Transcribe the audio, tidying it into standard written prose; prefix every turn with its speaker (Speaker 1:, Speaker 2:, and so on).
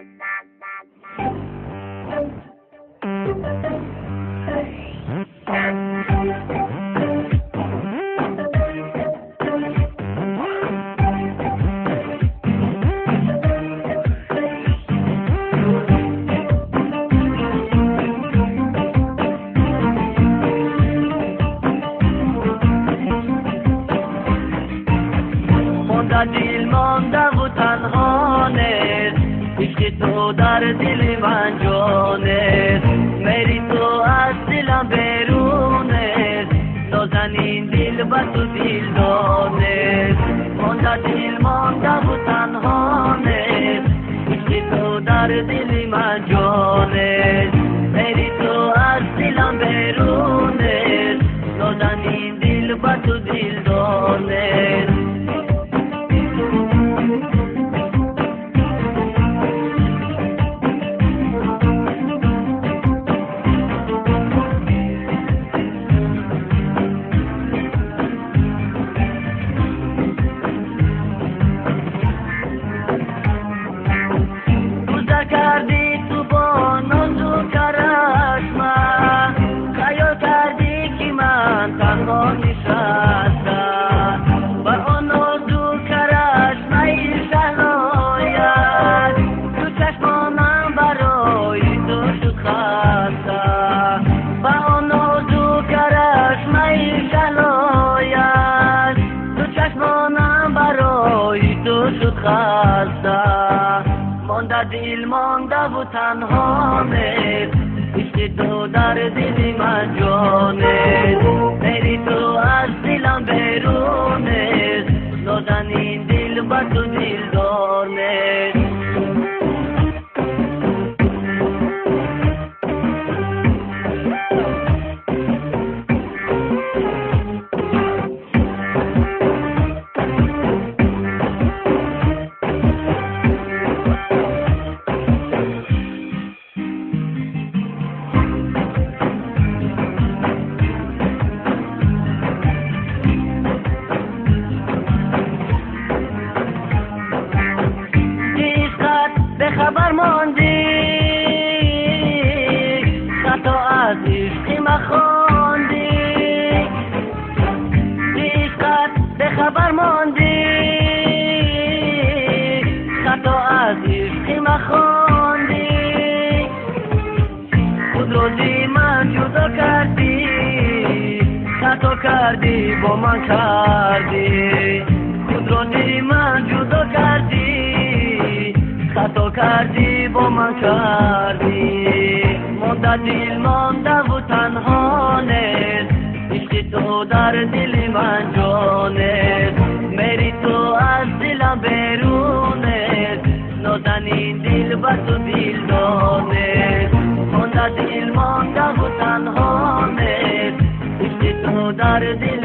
Speaker 1: دل مانده و تنها نیست، عشق تو در دل من جان است، میری تو از دلم بیرون است، نازنین دل بر تو دل دانست. دل مانده و تنها نیست، عشق تو در دل من جان است، میری تو از دلم بیرون است، نازنین دل بر تو دل دانست. کردی تو با نازو کرشمه، خیال کردی که من تنها نشستم، با آن نازو کرشمه شهنایت، تو چشمانم برای تو شد خسته، با آن نازو کرشمه شهنایت، تو چشمانم برای تو شد خسته. دل مانده و تنها نیست، عشق تو در دل من جان است، میری تو از دلم بیرون است، نازنین دل بر تو دل دانست. خبر ماندی خطا از عشقی مخواندی، عشقت به خبر ماندی خطا از عشقی مخواندی، خود روزی من جدا کردی، خطا کردی با من کردی، خود روزی من جدا کردی، خطا کردی با من کردی. دل مانده و تنها نیست، عشق تو در دل من جان است، میری تو از دلم بیرون است، نازنین دل بر تو دل دانست. دل مانده و تنها نیست، عشق تو در دل